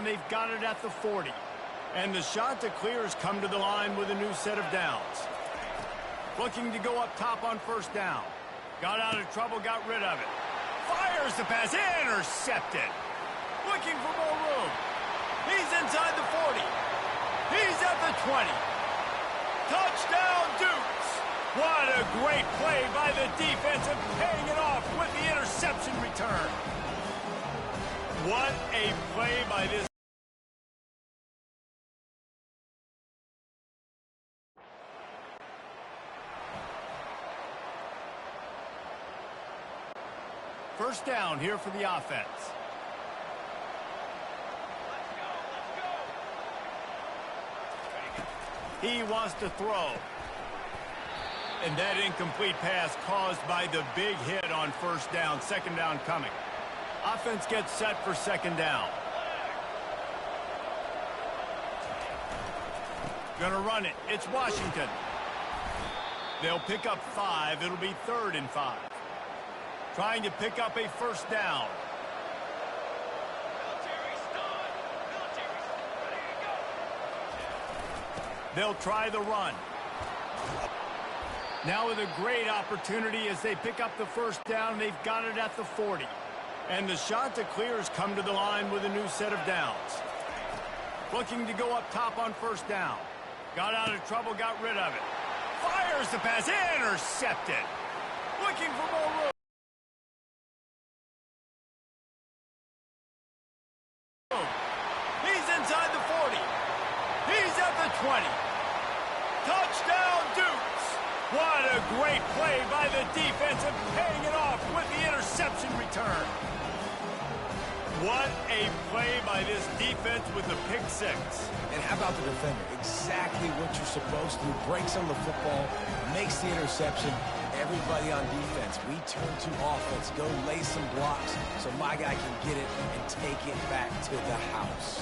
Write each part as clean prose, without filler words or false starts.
they've got it at the 40. And the shot to clear has come to the line with a new set of downs. Looking to go up top on first down. Got out of trouble, got rid of it. Fires the pass, intercepted. Looking for more room. He's inside the 40. He's at the 20. Touchdown, Dukes. What a great play by the defense and paying it off with the interception return. What a play by this. First down here for the offense. He wants to throw. And that incomplete pass caused by the big hit on first down. Second down coming. Offense gets set for second down. Gonna run it. It's Washington. They'll pick up 5. It'll be 3rd and 5. Trying to pick up a first down. They'll try the run. Now with a great opportunity as they pick up the first down. They've got it at the 40. And the shot to clear has come to the line with a new set of downs. Looking to go up top on first down. Got out of trouble, got rid of it. Fires the pass, intercepted. Looking for more room. He's inside the 40. He's at the 20. Touchdown, Dukes. What a great play by the defense and paying it off with the interception return. What a play by this defense with the pick 6. And how about the defender? Exactly what you're supposed to do. Breaks on the football, makes the interception. Everybody on defense, we turn to offense. Go lay some blocks so my guy can get it and take it back to the house.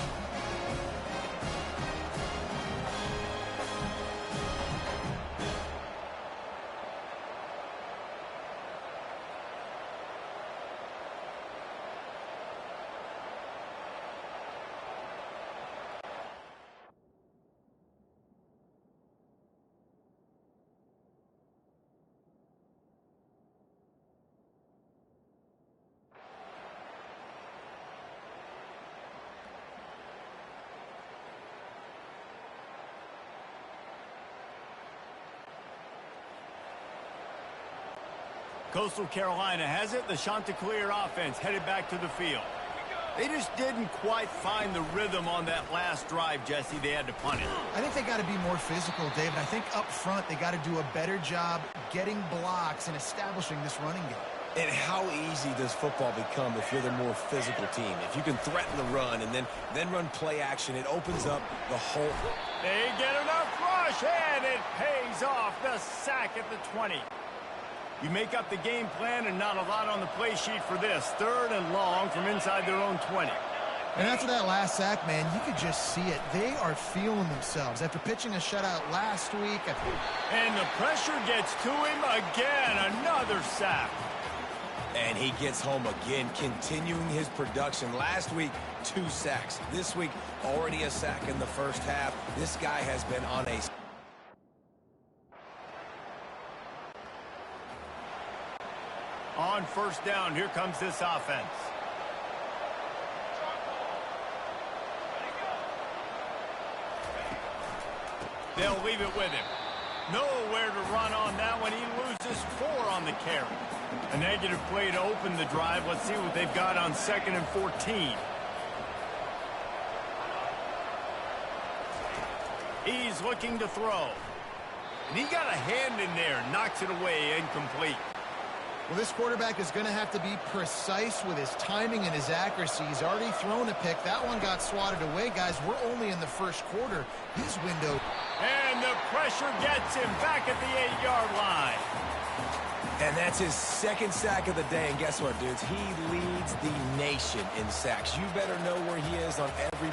Coastal Carolina has it. The Chanticleer offense headed back to the field. They just didn't quite find the rhythm on that last drive, Jesse. They had to punt it. I think they got to be more physical, David. I think up front they got to do a better job getting blocks and establishing this running game. And how easy does football become if you're the more physical team? If you can threaten the run and then run play action, it opens up the whole. They get enough rush, and it pays off. The sack at the 20. You make up the game plan and not a lot on the play sheet for this. 3rd and long from inside their own 20. And after that last sack, man, you could just see it. They are feeling themselves. After pitching a shutout last week. And the pressure gets to him again. Another sack. And he gets home again, continuing his production. Last week, 2 sacks. This week, already a sack in the first half. This guy has been on a... On first down, here comes this offense. They'll leave it with him. Nowhere to run on that one. He loses 4 on the carry. A negative play to open the drive. Let's see what they've got on 2nd and 14. He's looking to throw. And he got a hand in there. Knocks it away, incomplete. Well, this quarterback is going to have to be precise with his timing and his accuracy. He's already thrown a pick. That one got swatted away, guys. We're only in the first quarter. His window. And the pressure gets him back at the 8-yard line. And that's his 2nd sack of the day. And guess what, dudes? He leads the nation in sacks. You better know where he is on every...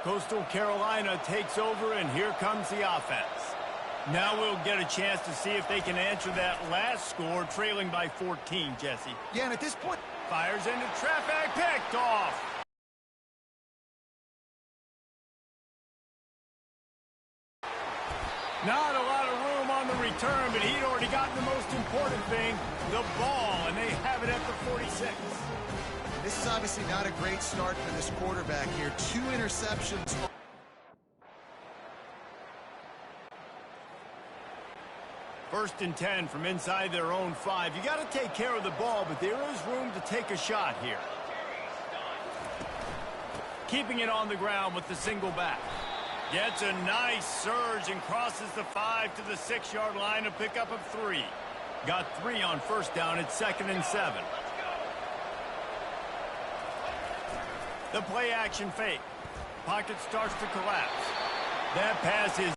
Coastal Carolina takes over, and here comes the offense. Now we'll get a chance to see if they can answer that last score, trailing by 14, Jesse. Yeah, and at this point... Fires into traffic, picked off. Not a lot of room on the return, but he'd already gotten the most important thing, the ball, and they have it at the 46. This is obviously not a great start for this quarterback here. 2 interceptions. First and 10 from inside their own 5. You got to take care of the ball, but there is room to take a shot here. Keeping it on the ground with the single back. Gets a nice surge and crosses the 5 to the 6-yard line, a pickup of 3. Got 3 on first down at 2nd and 7. The play action fake. Pocket starts to collapse. That pass is...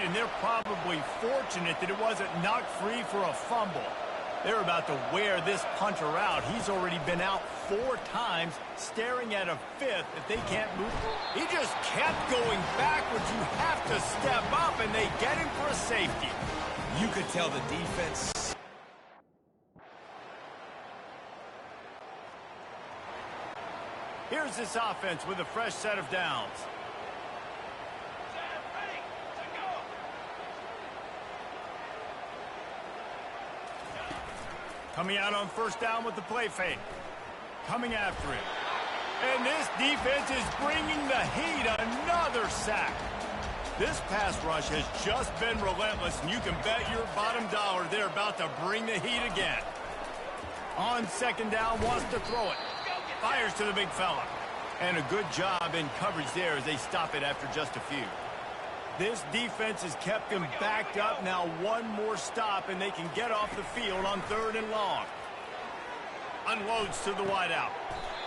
and they're probably fortunate that it wasn't knocked free for a fumble. They're about to wear this punter out. He's already been out 4 times, staring at a 5th if they can't move. He just kept going backwards. You have to step up, and they get him for a safety. You could tell the defense. Here's this offense with a fresh set of downs. Coming out on first down with the play fake. Coming after him. And this defense is bringing the heat. Another sack. This pass rush has just been relentless, and you can bet your bottom dollar they're about to bring the heat again. On second down, wants to throw it. Fires to the big fella. And a good job in coverage there as they stop it after just a few. This defense has kept them backed up. Now one more stop, and they can get off the field on 3rd and long. Unloads to the wideout.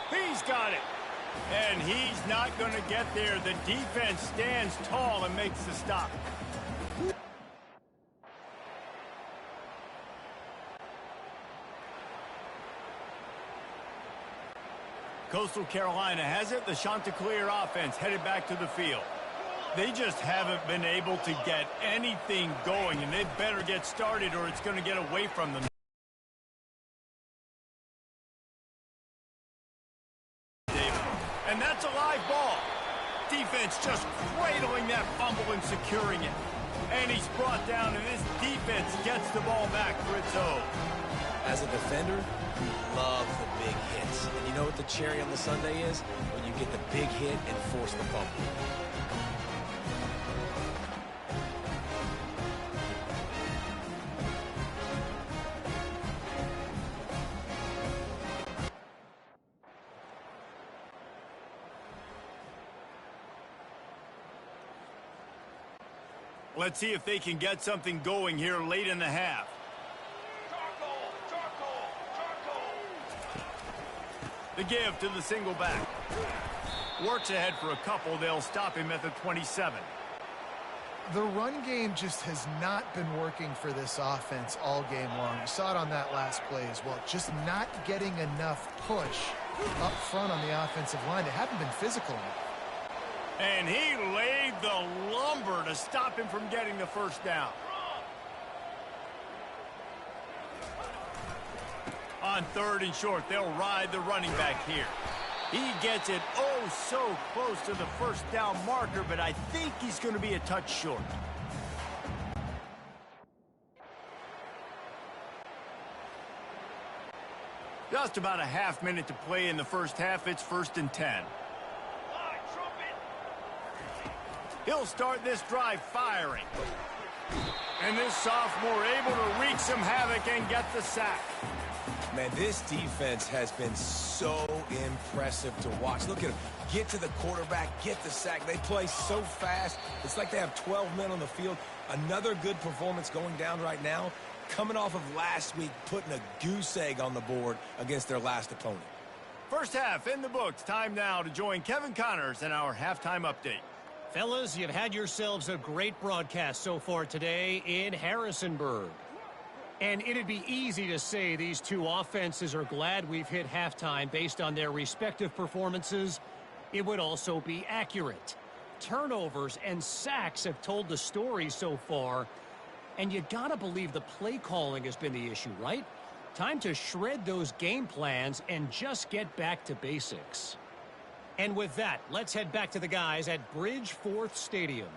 He's got it. And he's not going to get there. The defense stands tall and makes the stop. Coastal Carolina has it. The Chanticleer offense headed back to the field. They just haven't been able to get anything going, and they better get started or it's going to get away from them. And that's a live ball. Defense just cradling that fumble and securing it. And he's brought down, and this defense gets the ball back for its own. As a defender, you love the big hits. And you know what the cherry on the sundae is? When you get the big hit and force the fumble. Let's see if they can get something going here late in the half. The give to the single back. Works ahead for a couple. They'll stop him at the 27. The run game just has not been working for this offense all game long. You saw it on that last play as well. Just not getting enough push up front on the offensive line. They haven't been physical enough. And he laid the lumber to stop him from getting the first down. On 3rd and short, they'll ride the running back here. He gets it oh so close to the first down marker, but I think he's going to be a touch short. Just about a half minute to play in the first half. It's 1st and 10. He'll start this drive firing. And this sophomore able to wreak some havoc and get the sack. Man, this defense has been so impressive to watch. Look at them. Get to the quarterback, get the sack. They play so fast. It's like they have 12 men on the field. Another good performance going down right now. Coming off of last week, putting a goose egg on the board against their last opponent. First half in the books. Time now to join Kevin Connors in our halftime update. Fellas, you've had yourselves a great broadcast so far today in Harrisonburg. And it'd be easy to say these two offenses are glad we've hit halftime based on their respective performances. It would also be accurate. Turnovers and sacks have told the story so far. And you gotta believe the play calling has been the issue, right? Time to shred those game plans and just get back to basics. And with that, let's head back to the guys at Bridgeforth Stadium.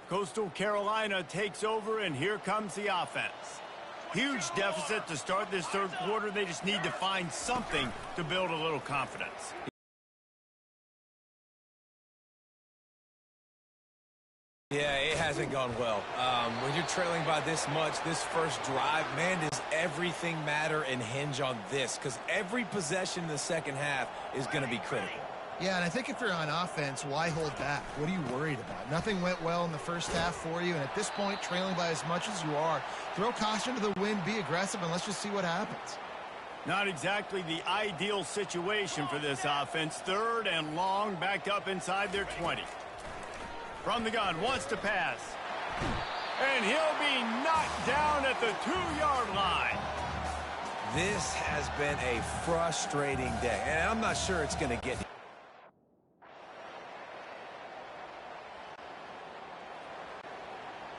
Coastal Carolina takes over, and here comes the offense. Huge deficit to start this third quarter. They just need to find something to build a little confidence. Yeah, it hasn't gone well. When you're trailing by this much, this first drive, man, does everything matter and hinge on this? Because every possession in the second half is going to be critical. Yeah, and I think if you're on offense, why hold back? What are you worried about? Nothing went well in the first half for you, and at this point, trailing by as much as you are, throw caution to the wind, be aggressive, and let's just see what happens. Not exactly the ideal situation for this offense. Third and long, backed up inside their 20. From the gun, wants to pass. And he'll be knocked down at the 2-yard line. This has been a frustrating day, and I'm not sure it's going to get...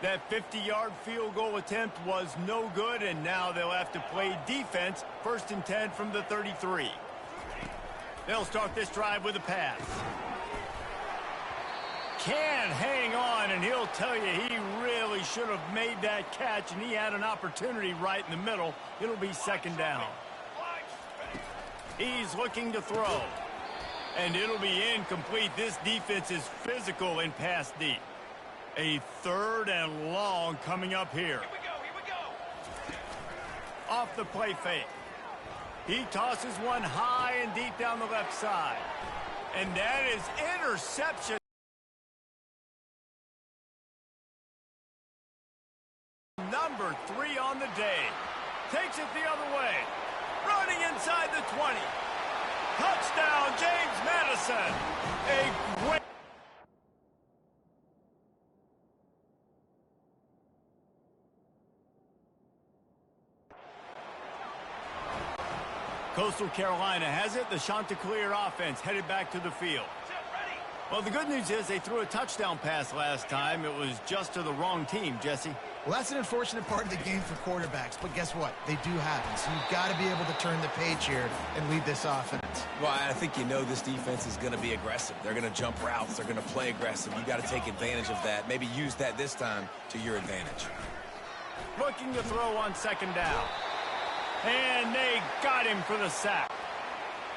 That 50-yard field goal attempt was no good, and now they'll have to play defense. First and 10 from the 33. They'll start this drive with a pass. Can hang on, and he'll tell you he really should have made that catch, and he had an opportunity right in the middle. It'll be second down. He's looking to throw, and it'll be incomplete. This defense is physical and pass deep. A third and long coming up here. Here we go. Off the play fake. He tosses one high and deep down the left side. And that is interception. Number 3 on the day. Takes it the other way. Running inside the 20. Touchdown, James Madison. A great... Coastal Carolina has it. The Chanticleer offense headed back to the field. Well, the good news is they threw a touchdown pass last time. It was just to the wrong team, Jesse. Well, that's an unfortunate part of the game for quarterbacks, but guess what? They do happen, so you've got to be able to turn the page here and lead this offense. Well, I think you know this defense is going to be aggressive. They're going to jump routes. They're going to play aggressive. You got to take advantage of that. Maybe use that this time to your advantage. Looking to throw on second down. And they got him for the sack.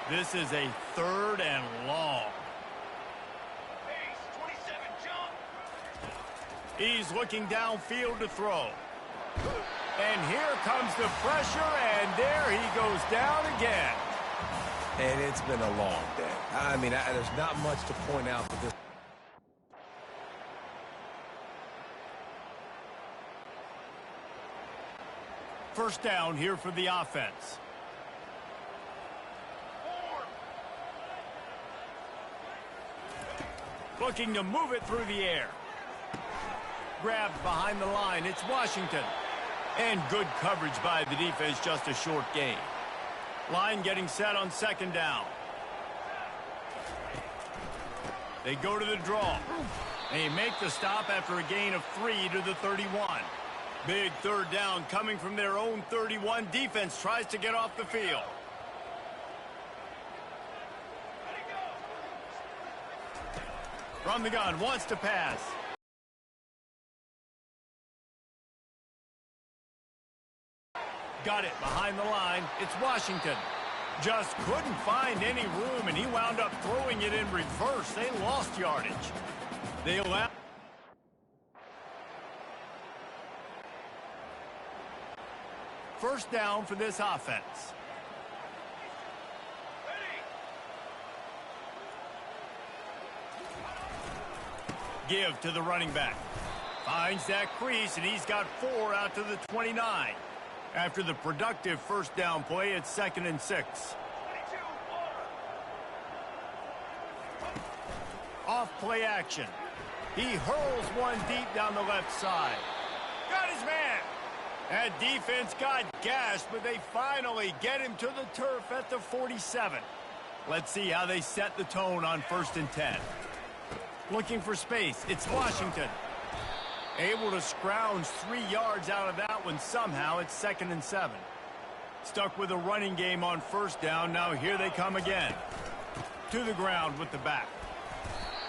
This is a third and long. He's looking downfield to throw. And here comes the pressure, and there he goes down again. And it's been a long day. I mean, there's not much to point out for this. First down here for the offense. Looking to move it through the air. Grabbed behind the line. It's Washington. And good coverage by the defense, just a short gain. Line getting set on second down. They go to the draw. They make the stop after a gain of 3 to the 31. Big third down coming from their own 31. Defense tries to get off the field. From the gun, wants to pass. Got it behind the line. It's Washington. Just couldn't find any room, and he wound up throwing it in reverse. They lost yardage. They allow... First down for this offense. Give to the running back. Finds that crease, and he's got 4 out to the 29. After the productive first down play, it's 2nd and 6. Off play action. He hurls one deep down the left side. Got his man. That defense got gashed, but they finally get him to the turf at the 47. Let's see how they set the tone on 1st and 10. Looking for space. It's Washington. Able to scrounge 3 yards out of that one somehow. It's 2nd and 7. Stuck with a running game on first down. Now here they come again. To the ground with the back.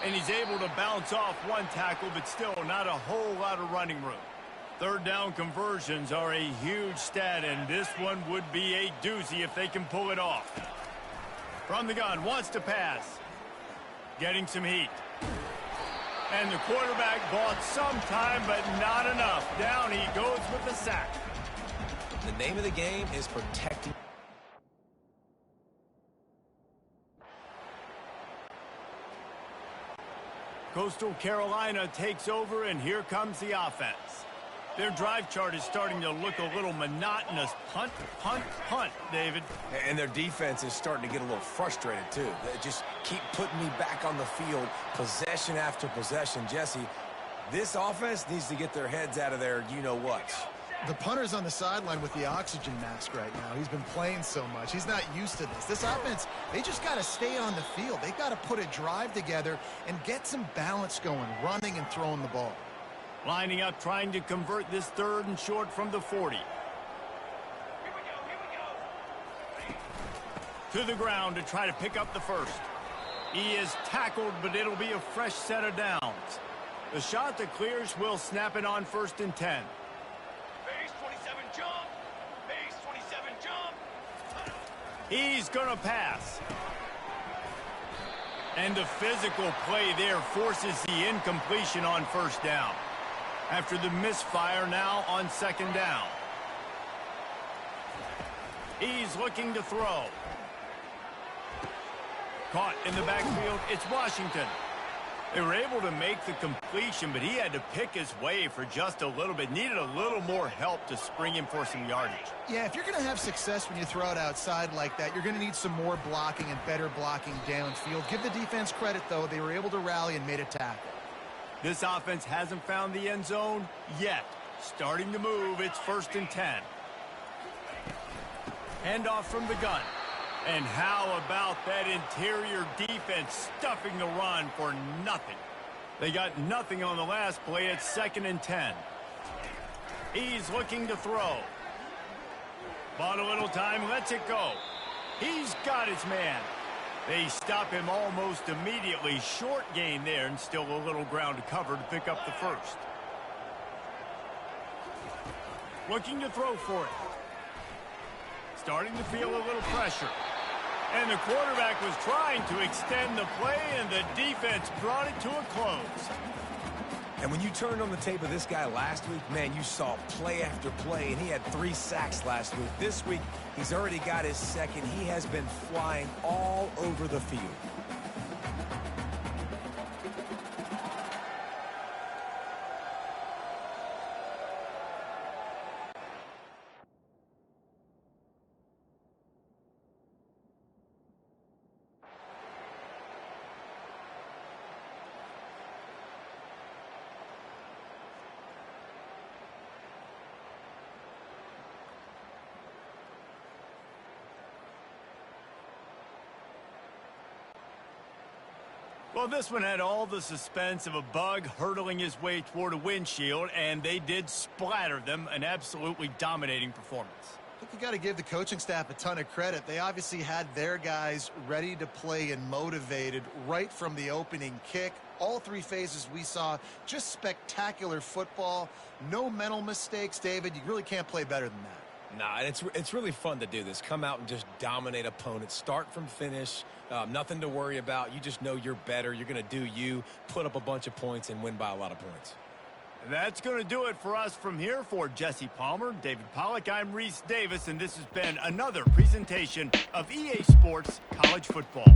And he's able to bounce off one tackle, but still not a whole lot of running room. 3rd down conversions are a huge stat, and this one would be a doozy if they can pull it off. From the gun, wants to pass. Getting some heat. And the quarterback bought some time, but not enough. Down he goes with the sack. The name of the game is protecting. Coastal Carolina takes over, and here comes the offense. Their drive chart is starting to look a little monotonous. Punt, punt, punt, David. And their defense is starting to get a little frustrated, too. They just keep putting me back on the field, possession after possession. Jesse, this offense needs to get their heads out of their you-know-what. The punter's on the sideline with the oxygen mask right now. He's been playing so much. He's not used to this. This offense, they just got to stay on the field. They've got to put a drive together and get some balance going, running and throwing the ball. Lining up, trying to convert this 3rd and short from the 40. To the ground to try to pick up the first. He is tackled, but it'll be a fresh set of downs. The shot that clears will snap it on 1st and 10. Base 27 jump. Base 27 jump. He's going to pass. And the physical play there forces the incompletion on 1st down. After the misfire, now on 2nd down. He's looking to throw. Caught in the backfield, it's Washington. They were able to make the completion, but he had to pick his way for just a little bit. Needed a little more help to spring him for some yardage. Yeah, if you're going to have success when you throw it outside like that, you're going to need some more blocking and better blocking downfield. Give the defense credit, though. They were able to rally and made a tackle. This offense hasn't found the end zone yet. Starting to move, it's 1st and 10. Handoff from the gun. And how about that interior defense stuffing the run for nothing? They got nothing on the last play. It's 2nd and 10. He's looking to throw. Bought a little time, lets it go. He's got his man. They stop him almost immediately. Short gain there, and still a little ground to cover to pick up the first. Looking to throw for it. Starting to feel a little pressure. And the quarterback was trying to extend the play, and the defense brought it to a close. And when you turned on the tape of this guy last week, man, you saw play after play, and he had 3 sacks last week. This week, he's already got his 2nd. He has been flying all over the field. Well, this one had all the suspense of a bug hurtling his way toward a windshield, and they did splatter them. An absolutely dominating performance. I think you got to give the coaching staff a ton of credit. They obviously had their guys ready to play and motivated right from the opening kick. All 3 phases we saw, just spectacular football. No mental mistakes, David. You really can't play better than that. Nah, and it's really fun to do this. Come out and just dominate opponents. Start from finish. Nothing to worry about. You just know you're better. You're going to do you, put up a bunch of points, and win by a lot of points. That's going to do it for us from here. For Jesse Palmer, David Pollack, I'm Reese Davis, and this has been another presentation of EA Sports College Football.